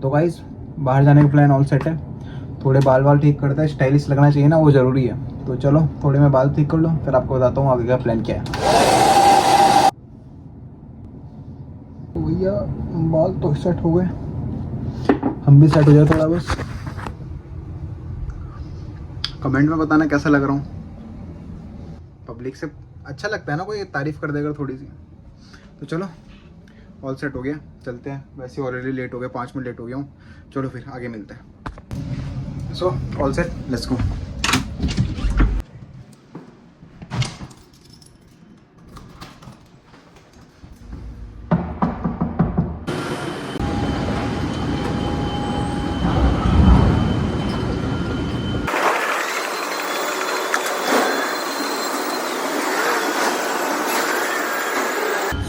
तो गाइस बाहर जाने का प्लान ऑल सेट है। थोड़े बाल वाल ठीक करते हैं, स्टाइलिश लगना चाहिए ना, वो ज़रूरी है। तो चलो थोड़े मैं बाल ठीक कर लूँ, फिर आपको बताता हूँ आगे का प्लान क्या है। तो भैया बाल तो सेट हो गए, हम भी सेट हो जाए थोड़ा बस। कमेंट में बताना कैसा लग रहा हूँ। पब्लिक से अच्छा लगता है ना, कोई तारीफ़ कर देगा थोड़ी सी। तो चलो ऑल सेट हो गया, चलते हैं। वैसे ऑलरेडी लेट हो गया, 5 मिनट लेट हो गया हूँ। चलो फिर आगे मिलते हैं। So all set, let's go.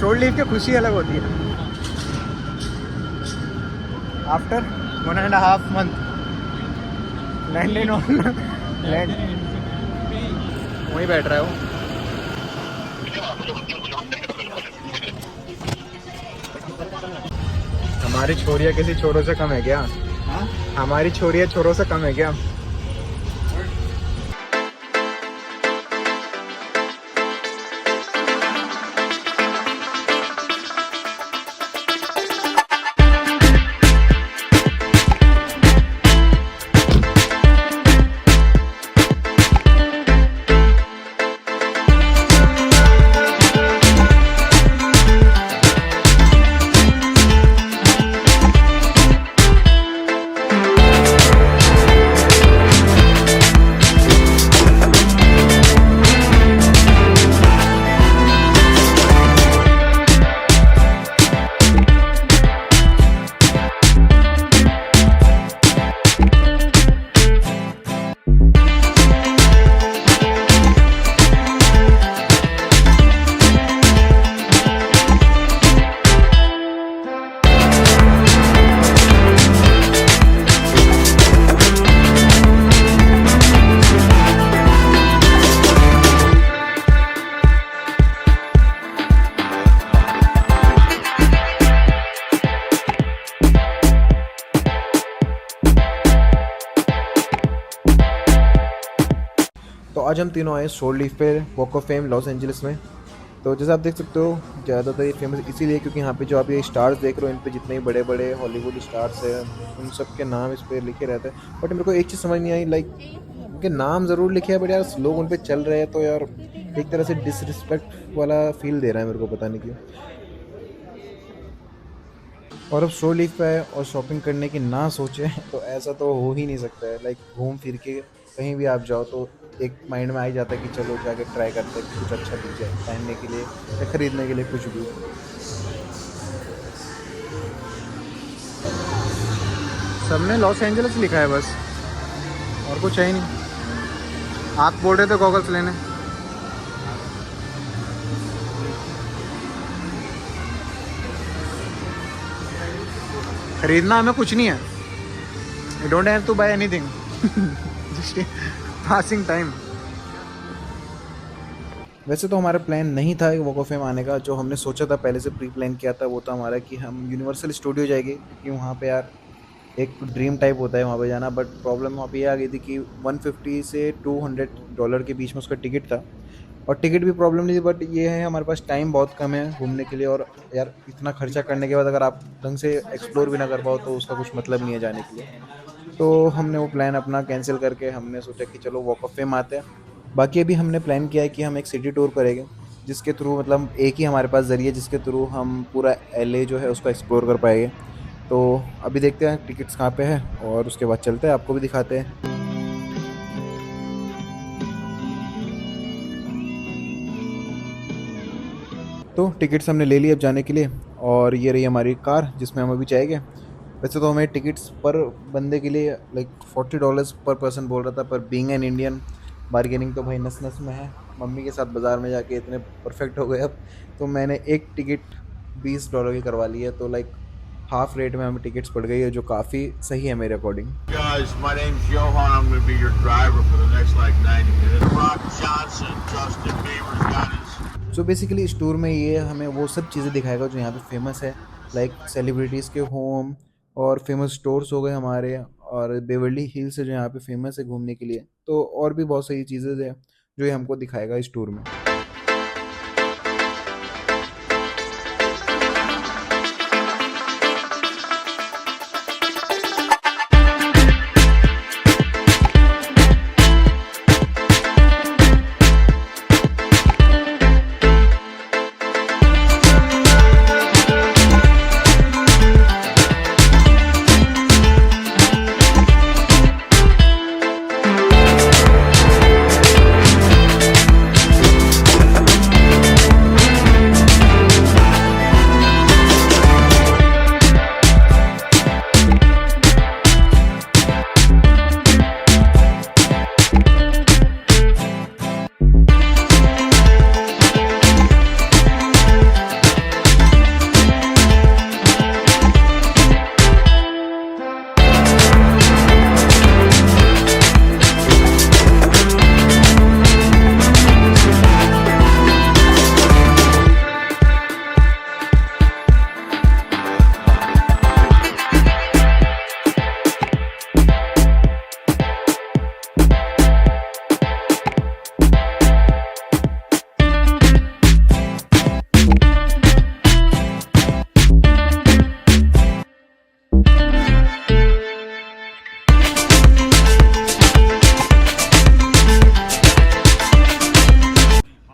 Shore leave की खुशी अलग होती है। After 1.5 month land in on land, वहीं बैठ रहा है वो। हमारी छोरियाँ किसी छोरों से कम है क्या? हमारी छोरियाँ छोरों से कम है क्या? तो आज हम तीनों आए शोल्ड लीव पे, walk of fame Los Angeles में। तो जैसे आप देख सकते हो, ज़्यादातर ये फेमस इसीलिए क्योंकि यहाँ पे जो आप ये स्टार्स देख रहे हो, इन पे जितने बड़े बड़े हॉलीवुड स्टार्स हैं उन सब के नाम इस पर लिखे रहते हैं। बट मेरे को एक चीज़ समझ नहीं आई, लाइक उनके नाम ज़रूर लिखे हैं बट यार लोग उन पर चल रहे हैं, तो यार एक तरह से डिसरिस्पेक्ट वाला फील दे रहा है मेरे को, पता नहीं क्यों। और अब शो लीव पे है और शॉपिंग करने की ना सोचे तो ऐसा तो हो ही नहीं सकता है। लाइक घूम फिर के कहीं भी आप जाओ तो एक माइंड में आ ही जाता है कि चलो जाके ट्राई करते हैं, कुछ अच्छा दिख जाए पहनने के लिए या ख़रीदने के लिए कुछ भी। सबने लॉस एंजल्स लिखा है बस, और कुछ है ही नहीं। आप बोल रहे थे गॉगल्स लेने, खरीदना हमें कुछ नहीं है। You don't have to buy anything, just passing time. वैसे तो हमारा प्लान नहीं था वॉक ऑफ फेम आने का। जो हमने सोचा था पहले से प्री प्लान किया था वो था हमारा कि हम यूनिवर्सल स्टूडियो जाएंगे, क्योंकि वहाँ पे यार एक ड्रीम टाइप होता है वहाँ पे जाना। बट प्रॉब्लम वहाँ पे ये आ गई थी कि 150 से $200 के बीच में उसका टिकट था, और टिकट भी प्रॉब्लम नहीं थी। बट ये है हमारे पास टाइम बहुत कम है घूमने के लिए, और यार इतना खर्चा करने के बाद अगर आप ढंग से एक्सप्लोर भी ना कर पाओ तो उसका कुछ मतलब नहीं है जाने के लिए। तो हमने वो प्लान अपना कैंसिल करके हमने सोचा कि चलो वॉक ऑफ फेम आते हैं। बाकी अभी हमने प्लान किया है कि हम एक सिटी टूर करेंगे, जिसके थ्रू मतलब एक ही हमारे पास ज़रिए जिसके थ्रू हम पूरा LA जो है उसको एक्सप्लोर कर पाएंगे। तो अभी देखते हैं टिकट्स कहाँ पे है और उसके बाद चलते हैं, आपको भी दिखाते हैं। तो टिकट्स हमने ले लिए अब जाने के लिए, और ये रही हमारी कार जिसमें हम अभी जाएंगे। वैसे तो हमें टिकट्स पर बंदे के लिए लाइक $40 पर पर्सन बोल रहा था, पर बीइंग एन इंडियन बार्गेनिंग तो भाई नस नस में है। मम्मी के साथ बाज़ार में जाके इतने परफेक्ट हो गए अब, तो मैंने एक टिकट $20 की करवा ली है। तो लाइक हाफ रेट में हमें टिकट्स पड़ गई है, जो काफ़ी सही है मेरे according. Guys, my name's Johan. I'm going to be your driver for the next like 90 minutes. Rock Johnson, Justin Bieber's got his. So basically इस टूर में ये हमें वो सब चीज़ें दिखाएगा जो यहाँ पे फेमस है, लाइक सेलिब्रिटीज़ के होम, और फेमस स्टोर्स हो गए हमारे, और बेवर्ली हिल्स है जो यहाँ पे फेमस है घूमने के लिए। तो और भी बहुत सारी चीज़ें हैं जो ये हमको दिखाएगा इस टूर में।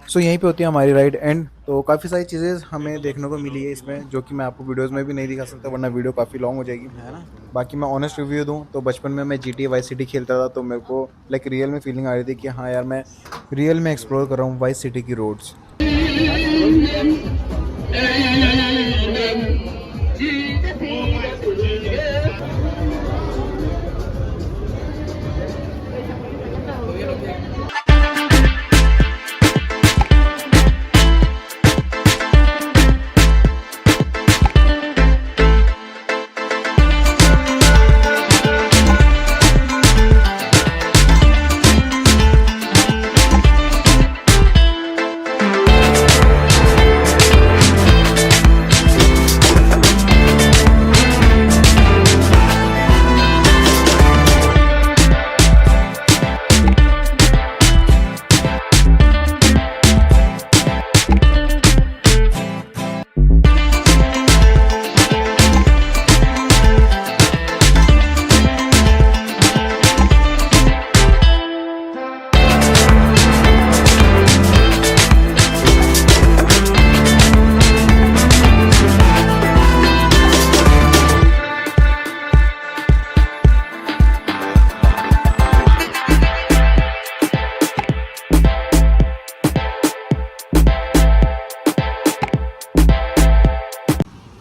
सो यहीं पे होती है हमारी राइड एंड। तो काफ़ी सारी चीज़ें हमें देखने को मिली है इसमें, जो कि मैं आपको वीडियोस में भी नहीं दिखा सकता वरना वीडियो काफ़ी लॉन्ग हो जाएगी, है ना। बाकी मैं ऑनेस्ट रिव्यू दूं तो बचपन में मैं GTA वाइस सिटी खेलता था, तो मेरे को लाइक रियल में फीलिंग आ रही थी कि हाँ यार मैं रियल में एक्सप्लोर कर रहा हूँ वाइस सिटी की roads.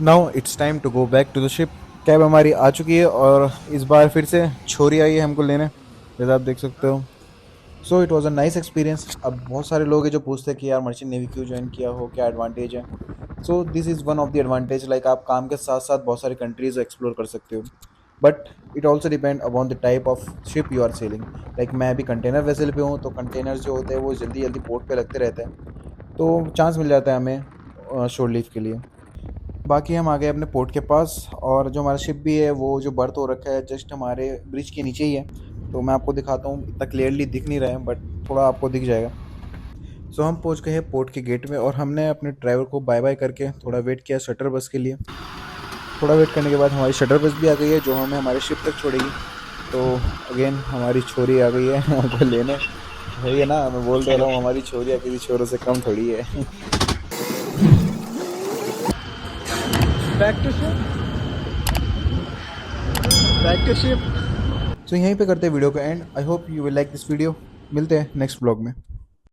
Now it's time to go back to the ship. Cab हमारी आ चुकी है और इस बार फिर से छोरी आई है हमको लेने, जैसा आप देख सकते हो। So it was a nice experience. अब बहुत सारे लोग हैं जो पूछते हैं कि यार मर्चेंट नेवी क्यों ज्वाइन किया हो, क्या एडवांटेज है। So this is one of the advantage, like आप काम के साथ साथ बहुत सारी कंट्रीज एक्सप्लोर कर सकते हो। But it also depend upon the type of ship you are sailing. Like मैं अभी कंटेनर वेसल पे हूँ, तो कंटेनर्स जो होते हैं वो जल्दी जल्दी पोर्ट पे लगते रहते हैं, तो चांस मिल जाता है हमें शोर लीव के लिए। बाकी हम आ गए अपने पोर्ट के पास, और जो हमारा शिप भी है वो जो बर्थ हो रखा है जस्ट हमारे ब्रिज के नीचे ही है। तो मैं आपको दिखाता हूँ, इतना क्लियरली दिख नहीं रहा है बट थोड़ा आपको दिख जाएगा। सो हम पहुँच गए हैं पोर्ट के गेट में, और हमने अपने ड्राइवर को बाय बाय करके थोड़ा वेट किया शटर बस के लिए। थोड़ा वेट करने के बाद हमारी शटर बस भी आ गई है जो हमें हमारे शिप तक छोड़ेगी। तो अगेन हमारी छोरी आ गई है हमको लेने। वही है ना, मैं बोल दे रहा हूँ हमारी छोरियाँ किसी छोरों से कम थोड़ी है। Back to ship. सो यहीं पे करते हैं वीडियो का and. I hope you will like this video. मिलते हैं नेक्स्ट ब्लॉग में।